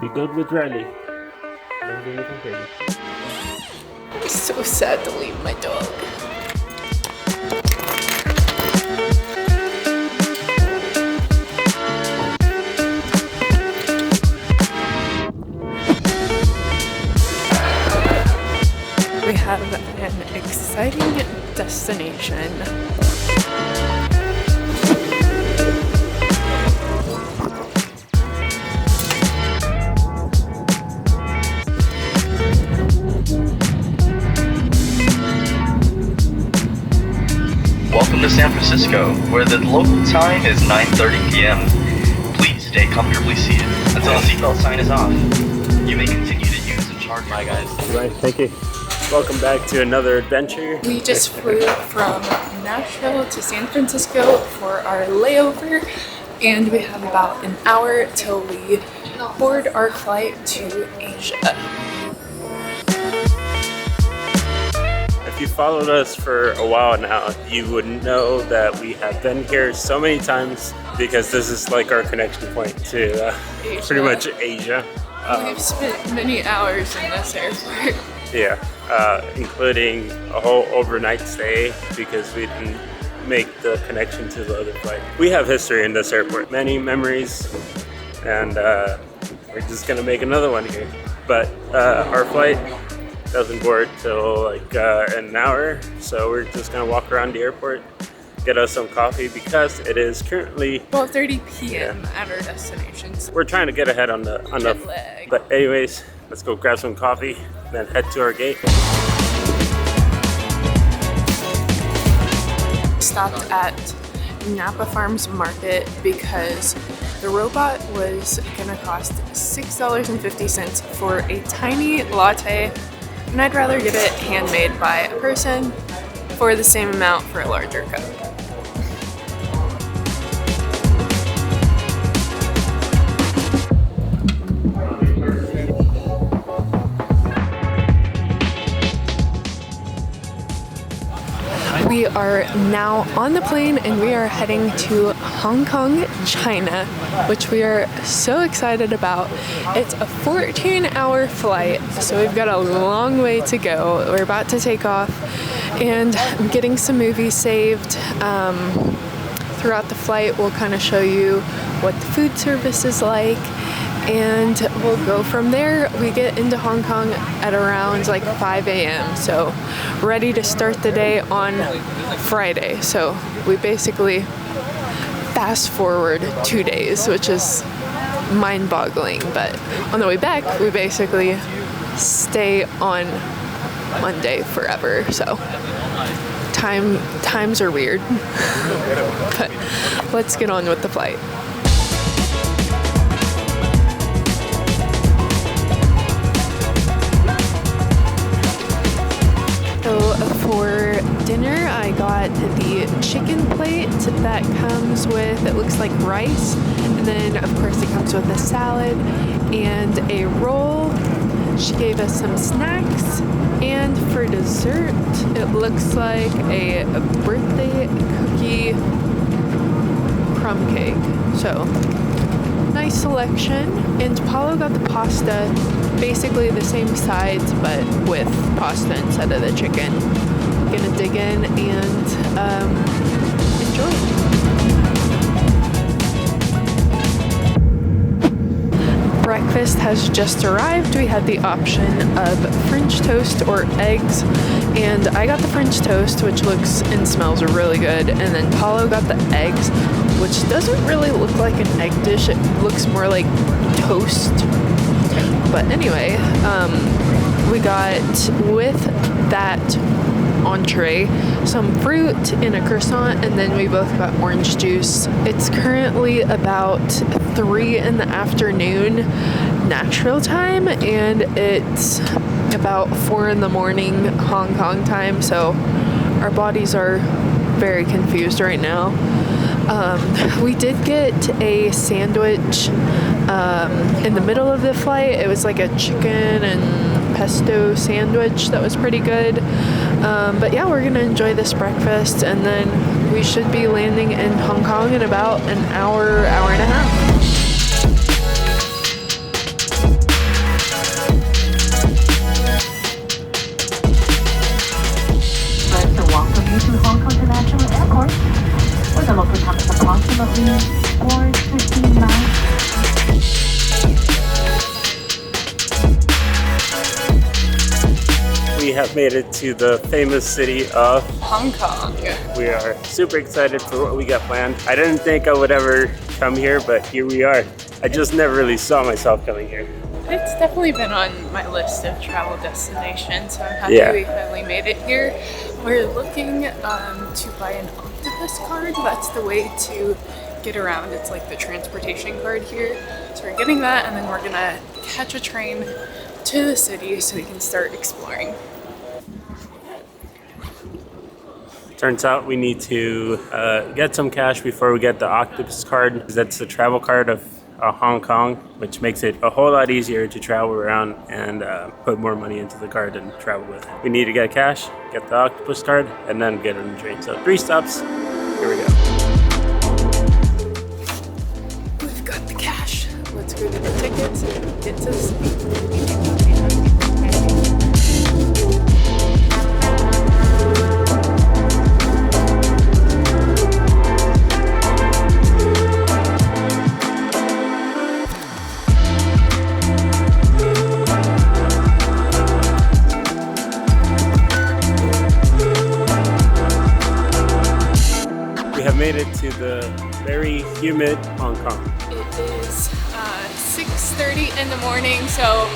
Be good with Riley. Don't do anything crazy. I'm so sad to leave my dog. We have an exciting destination. Welcome to San Francisco, where the local time is 9:30 p.m. Please stay comfortably seated until the seatbelt sign is off. You may continue to use and charge. Bye, guys. Right, thank you. Welcome back to another adventure. We just flew from Nashville to San Francisco for our layover, and we have about an hour till we board our flight to Asia. If you followed us for a while now, you would know that we have been here so many times because this is like our connection point to pretty much Asia. We've spent many hours in this airport. Yeah, including a whole overnight stay because we didn't make the connection to the other flight. We have history in this airport, many memories, and we're just gonna make another one here. But our flight doesn't board till like an hour, so we're just gonna walk around the airport, get us some coffee because it is currently 12:30 p.m. at our destinations. We're trying to get ahead on the Jet lag. But anyways, let's go grab some coffee, then head to our gate. Stopped at Napa Farms Market because the robot was gonna cost $6.50 for a tiny latte, and I'd rather get it handmade by a person for the same amount for a larger cup. We are now on the plane and we are heading to Hong Kong, China, which we are so excited about. It's a 14-hour flight, so we've got a long way to go. We're about to take off and I'm getting some movies saved. Throughout the flight, we'll kind of show you what the food service is like, and we'll go from there. We get into Hong Kong at around like 5 a.m. So ready to start the day on Friday. So we basically fast forward 2 days, which is mind-boggling. But on the way back, we basically stay on Monday forever. So times are weird. But let's get on with the flight. For dinner, I got the chicken plate that comes with, it looks like rice, and then of course it comes with a salad and a roll. She gave us some snacks, and for dessert, it looks like a birthday cookie crumb cake. So, nice selection. And Paulo got the pasta, basically the same sides, but with pasta instead of the chicken. Gonna dig in and enjoy. Breakfast has just arrived. We had the option of French toast or eggs, and I got the French toast, which looks and smells really good, and then Paulo got the eggs, which doesn't really look like an egg dish. It looks more like toast. But anyway, we got with that entree some fruit and a croissant, and then we both got orange juice. It's currently about 3 in the afternoon Nashville time, and it's about 4 in the morning Hong Kong time, so our bodies are very confused right now. We did get a sandwich in the middle of the flight. It was like a chicken and pesto sandwich that was pretty good. But yeah, we're gonna enjoy this breakfast, and then we should be landing in Hong Kong in about an hour and a half. probably 4 to 15 miles. We have made it to the famous city of Hong Kong. We are super excited for what we got planned. I didn't think I would ever come here, but here we are. I just never really saw myself coming here. It's definitely been on my list of travel destinations, so I'm happy we finally made it here. We're looking to buy an octopus card. That's the way to get around. It's like the transportation card here. So we're getting that, and then we're gonna catch a train to the city so we can start exploring. Turns out we need to get some cash before we get the octopus card. That's the travel card of Hong Kong, which makes it a whole lot easier to travel around and put more money into the card and travel with. We need to get cash, get the octopus card, and then get on the train. So 3 stops. Here we go. We've got the cash. Let's go get the tickets and get to the city. We have made it to the very humid Hong Kong. It is 6:30 in the morning, so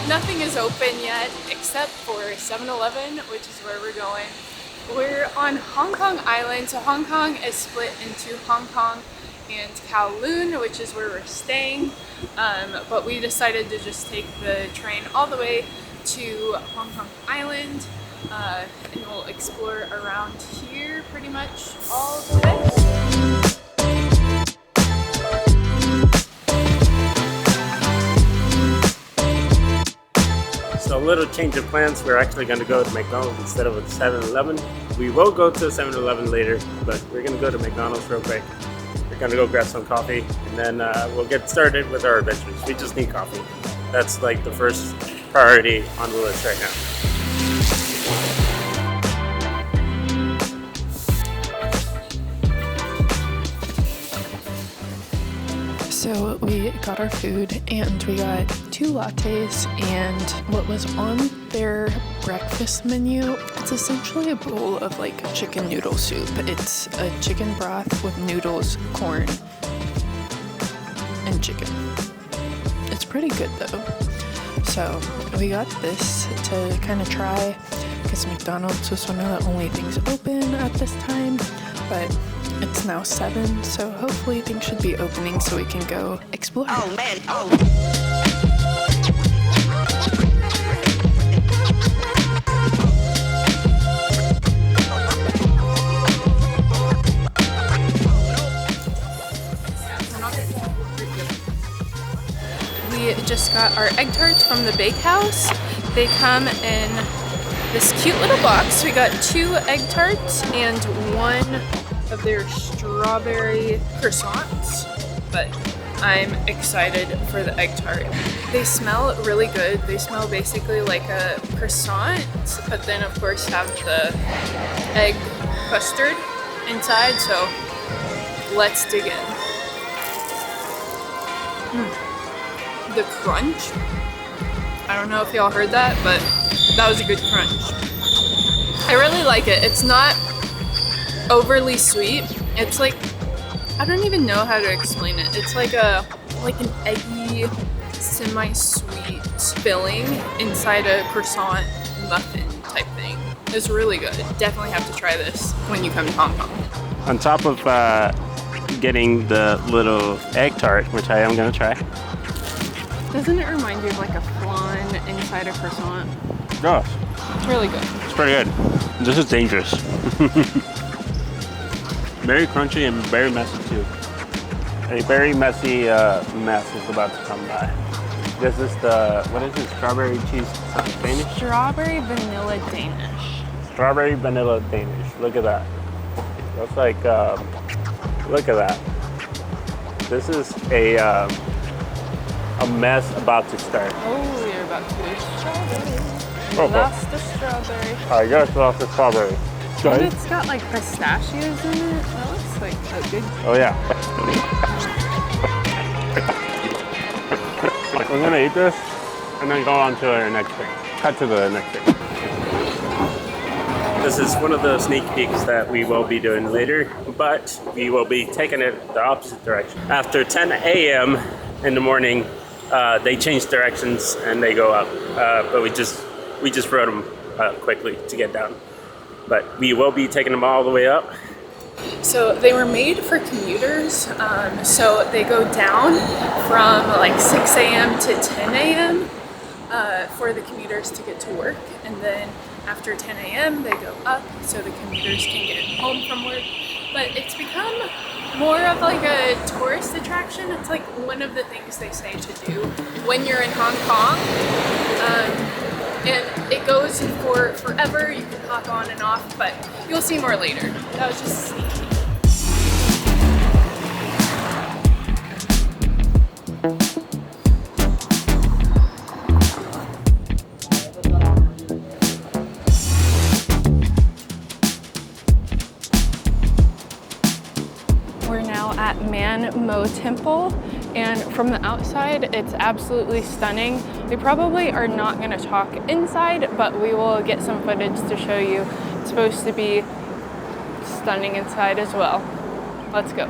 nothing is open yet except for 7-Eleven, which is where we're going. We're on Hong Kong Island, so Hong Kong is split into Hong Kong and Kowloon, which is where we're staying, but we decided to just take the train all the way to Hong Kong Island, and we'll explore around here pretty much all the way. So a little change of plans. We're actually going to go to McDonald's instead of a 7-Eleven. We will go to a 7-Eleven later, but we're going to go to McDonald's real quick. We're going to go grab some coffee, and then we'll get started with our adventures. We just need coffee. That's like the first priority on the list right now. So we got our food, and we got 2 lattes and what was on their breakfast menu. It's essentially a bowl of like chicken noodle soup. It's a chicken broth with noodles, corn, and chicken. It's pretty good though. So we got this to kind of try because McDonald's was one of the only things open at this time, but it's now 7, so hopefully things should be opening so we can go explore. Oh man, oh. We just got our egg tarts from the bakehouse. They come in this cute little box. We got 2 egg tarts and 1 of their strawberry croissants, but I'm excited for the egg tart. They smell really good. They smell basically like a croissant, but then of course have the egg custard inside, so let's dig in. The crunch, I don't know if y'all heard that, but that was a good crunch. I really like it. It's not overly sweet. It's like, I don't even know how to explain it. It's like an eggy, semi-sweet filling inside a croissant muffin type thing. It's really good. Definitely have to try this when you come to Hong Kong. On top of getting the little egg tart, which I am going to try. Doesn't it remind you of like a flan inside a croissant? Gosh, It's really good. it's pretty good. This is dangerous. Very crunchy and very messy too. A very messy mess is about to come by. This is the, what is it, strawberry cheese Danish? Strawberry vanilla Danish. Strawberry vanilla Danish. Look at that. That's like, look at that. This is a mess about to start. Oh, you're about to lose strawberry. Oh, Lost the strawberry. I just lost the strawberry. Go And ahead. it's got like pistachios in it. That looks like a good. Oh yeah. We're gonna eat this and then go on to our next thing. Cut to the next thing. This is one of the sneak peeks that we will be doing later, but we will be taking it the opposite direction. After 10 a.m. in the morning, they change directions and they go up. But we just rode them quickly to get down. But we will be taking them all the way up. So they were made for commuters. So they go down from like 6 a.m. to 10 a.m. For the commuters to get to work. And then after 10 a.m. they go up so the commuters can get home from work. But it's become more of like a tourist attraction. It's like one of the things they say to do when you're in Hong Kong. And it goes for forever. You can hop on and off, but you'll see more later. That was just a sneak peek. We're now at Man Mo Temple, and from the outside it's absolutely stunning. We probably are not going to talk inside, but we will get some footage to show you. It's supposed to be stunning inside as well. Let's go.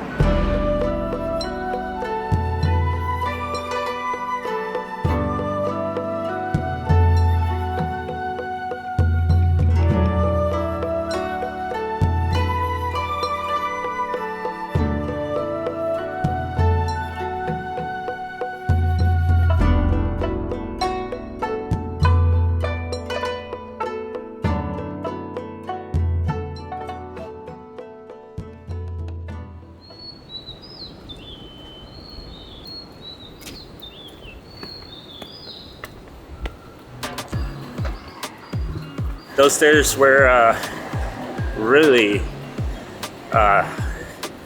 Those stairs were really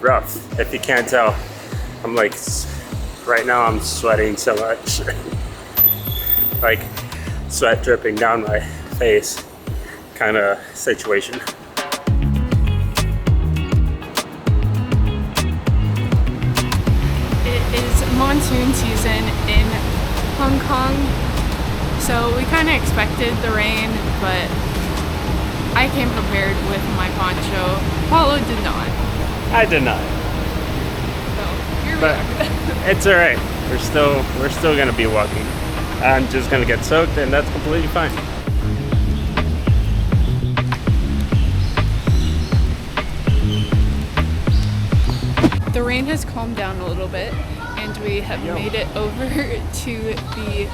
rough, if you can't tell. I'm like, right now I'm sweating so much. Like sweat dripping down my face kind of situation. It is monsoon season in Hong Kong, so we kind of expected the rain, but I came prepared with my poncho. Paulo did not. I did not. So here we But are. it's all right. We're still gonna be walking. I'm just gonna get soaked, and that's completely fine. The rain has calmed down a little bit, and we have made it over to the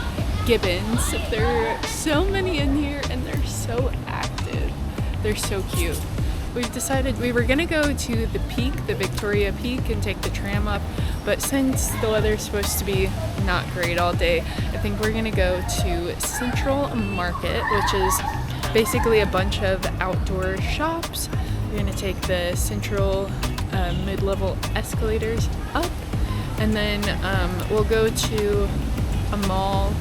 gibbons. There are so many in here, and they're so active. They're so cute. We've decided we were gonna go to the peak, the Victoria Peak, and take the tram up, but since the weather's supposed to be not great all day, I think we're gonna go to Central Market, which is basically a bunch of outdoor shops. We're gonna take the Central mid-level escalators up, and then we'll go to a mall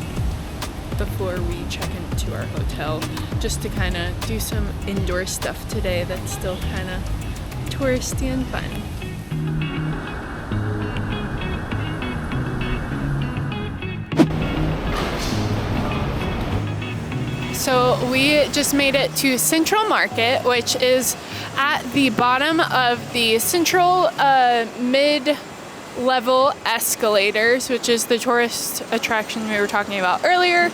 before we check into our hotel, just to kind of do some indoor stuff today that's still kind of touristy and fun. So we just made it to Central Market, which is at the bottom of the Central mid-level escalators, which is the tourist attraction we were talking about earlier.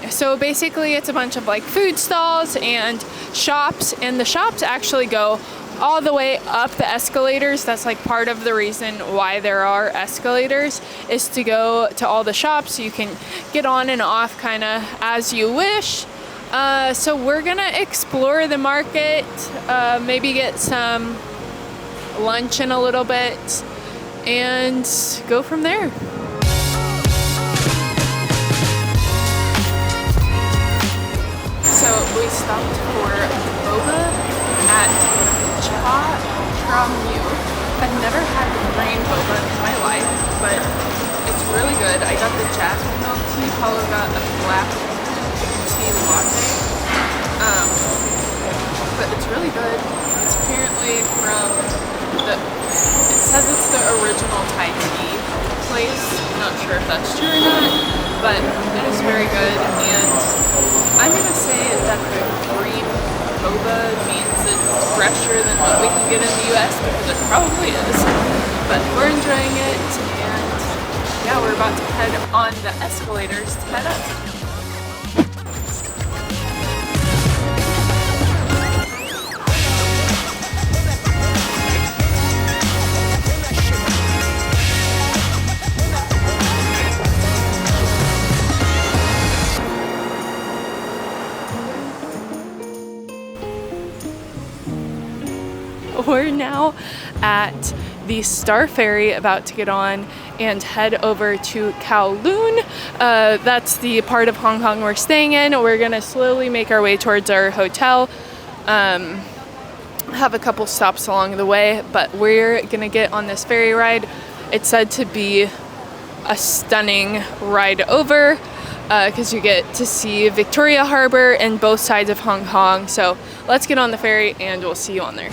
So basically it's a bunch of like food stalls and shops, and the shops actually go all the way up the escalators. That's like part of the reason why there are escalators, is to go to all the shops so you can get on and off kind of as you wish. So we're gonna explore the market, maybe get some lunch in a little bit, and go from there. So we stopped for boba at tram. I've never had green boba in my life, but it's really good. I got the jasmine milk tea. Paulo got a black tea latte. but it's really good. It's apparently from it says it's the original Thai tea place. I'm not sure if that's true or not, but it is very good. And I'm gonna say that the green boba means it's fresher than what we can get in the US, because it probably is. But we're enjoying it, and yeah, we're about to head on the escalators to head up. We're now at the Star Ferry, about to get on and head over to Kowloon. That's the part of Hong Kong we're staying in. We're gonna slowly make our way towards our hotel. Have a couple stops along the way, but we're gonna get on this ferry ride. It's said to be a stunning ride over, because you get to see Victoria Harbor and both sides of Hong Kong. So let's get on the ferry and we'll see you on there.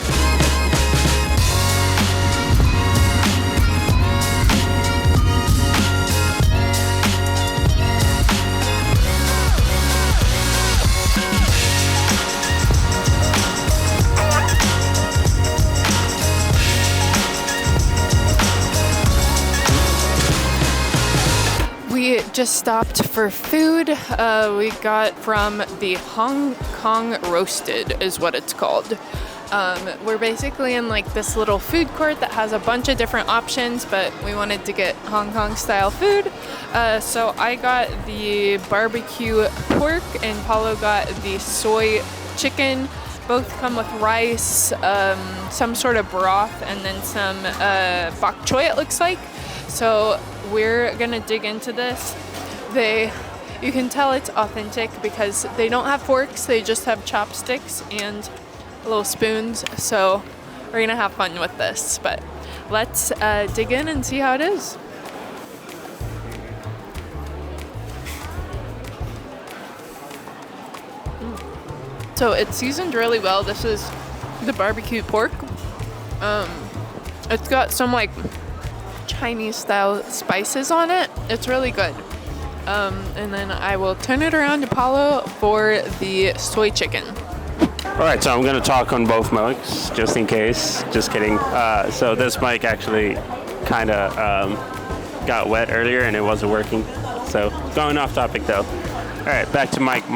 We just stopped for food. We got from the Hong Kong Roasted is what it's called. We're basically in like this little food court that has a bunch of different options, but we wanted to get Hong Kong style food. So I got the barbecue pork and Paulo got the soy chicken. Both come with rice, some sort of broth, and then some bok choy, it looks like. So we're gonna dig into this. You can tell it's authentic because they don't have forks, they just have chopsticks and little spoons. So we're gonna have fun with this, but let's dig in and see how it is. So it's seasoned really well. This is the barbecue pork. It's got some like Chinese style spices on it. It's really good. And then I will turn it around to Paulo for the soy chicken. All right, so I'm going to talk on both mics just in case. Just kidding. So this mic actually kind of got wet earlier and it wasn't working. So going off topic though. All right, back to Mike.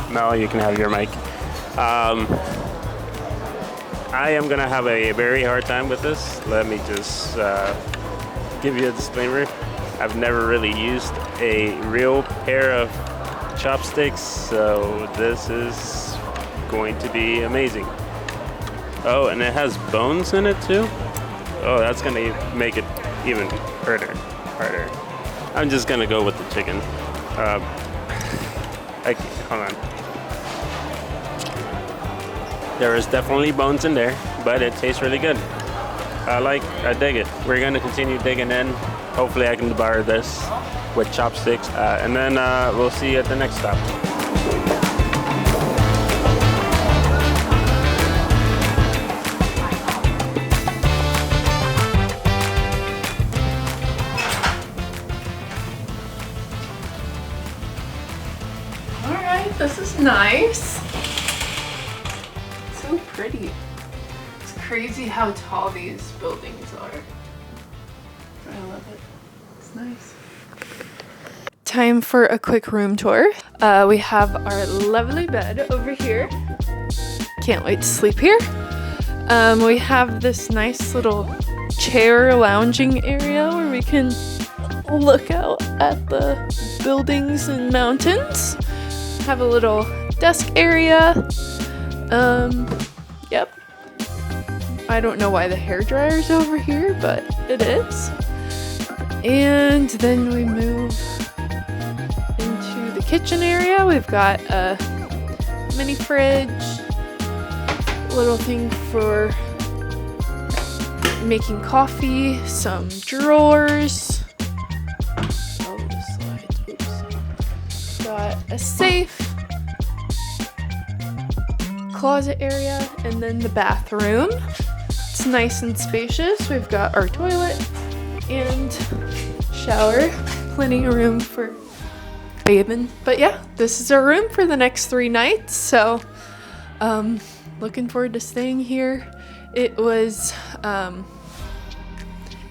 Mel, you can have your mic. I am going to have a very hard time with this. Let me just give you a disclaimer. I've never really used a real pair of chopsticks, so this is going to be amazing. Oh, and it has bones in it too? Oh, that's going to make it even harder. I'm just going to go with the chicken. Hold on. There is definitely bones in there, but it tastes really good. I dig it. We're gonna continue digging in. Hopefully I can devour this with chopsticks, and then we'll see you at the next stop. All right, this is nice. So pretty. It's crazy how tall these buildings are. I love it. It's nice. Time for a quick room tour. We have our lovely bed over here. Can't wait to sleep here. We have this nice little chair lounging area where we can look out at the buildings and mountains. Have a little desk area. Yep. I don't know why the hairdryer's over here, but it is. And then we move into the kitchen area. We've got a mini fridge, little thing for making coffee, some drawers. Oh, this slides. Oops. Got a safe. closet area, and then the bathroom. It's nice and spacious. We've got our toilet and shower. Plenty of room for bathing. But yeah, this is our room for the next 3 nights. So, looking forward to staying here. It was,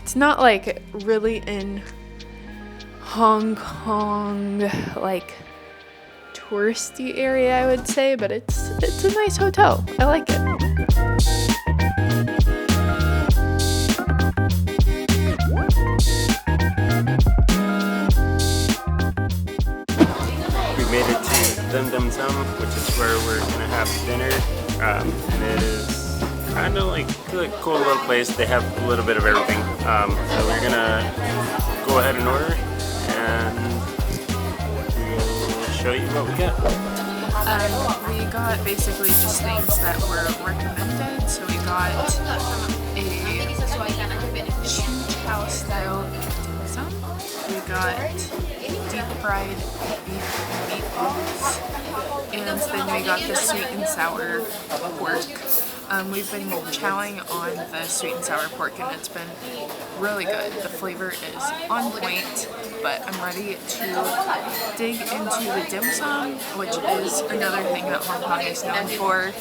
it's not like really in Hong Kong, like touristy area, I would say, but it's a nice hotel. I like it. We made it to Dum Dum Tum, which is where we're gonna have dinner, and it is kind of like a cool little place. They have a little bit of everything, so we're gonna go ahead and order, and we'll show you what we got. We got basically just things that were recommended. So we got a Chu Chow style dim sum. We got deep fried beef meatballs, and then we got the sweet and sour pork. We've been chowing on the sweet and sour pork, and it's been really good. The flavor is on point, but I'm ready to dig into the dim sum, which is another thing that Hong Kong is known for.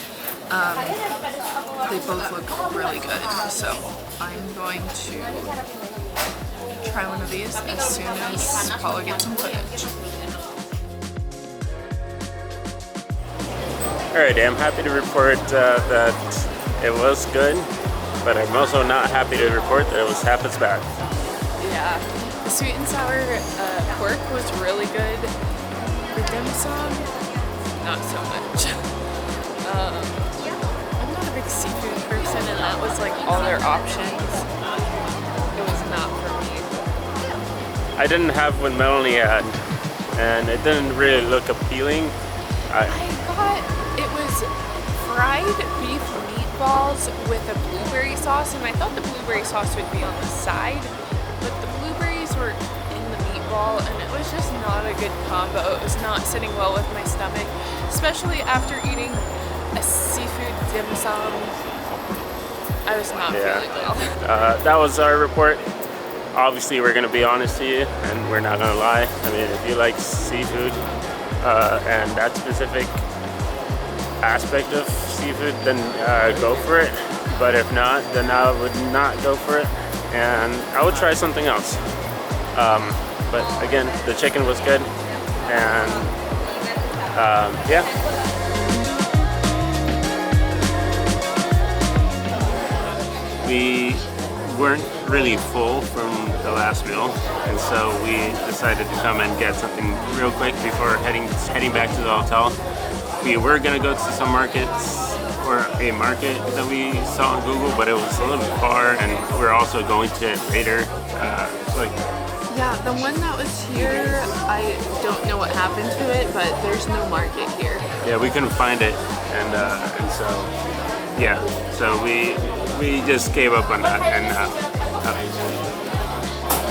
They both look really good, so I'm going to try one of these as soon as Paula gets some footage. Alright, I'm happy to report that it was good, but I'm also not happy to report that it was half as bad. Yeah, the sweet and sour pork was really good. The dim sum, not so much. I'm not a big seafood person, and that was like all their options. It was not for me. I didn't have what Melanie had, and it didn't really look appealing. I thought it was fried beef meatballs with a blueberry sauce, and I thought the blueberry sauce would be on the side, but the blueberries were in the meatball, and it was just not a good combo. It was not sitting well with my stomach, especially after eating a seafood dim sum. I was not feeling well. That was our report. Obviously, we're going to be honest to you, and we're not going to lie. I mean, if you like seafood and that specific aspect of seafood, then go for it. But if not, then I would not go for it, and I would try something else. But again, the chicken was good, and yeah. We weren't really full from the last meal, and so we decided to come and get something real quick before heading back to the hotel. We were gonna go to some markets, or a market that we saw on Google, but it was a little bit far, and we're also going to it later. Yeah, the one that was here, I don't know what happened to it, but there's no market here. Yeah, we couldn't find it, and so yeah, so we just gave up on that, and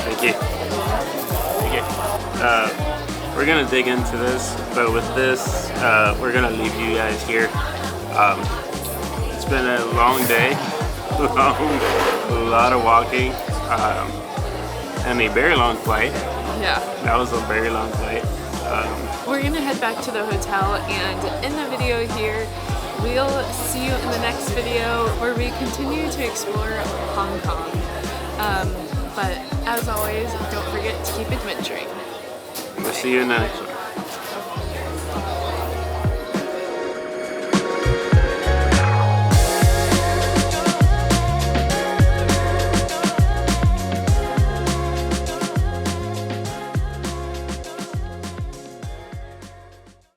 thank you. We're gonna dig into this, but with this, we're gonna leave you guys here. It's been a long day, a lot of walking, and a very long flight. Yeah. That was a very long flight. We're gonna head back to the hotel, and in the video here, we'll see you in the next video where we continue to explore Hong Kong. But as always, don't forget to keep adventuring. We'll see you in the next one.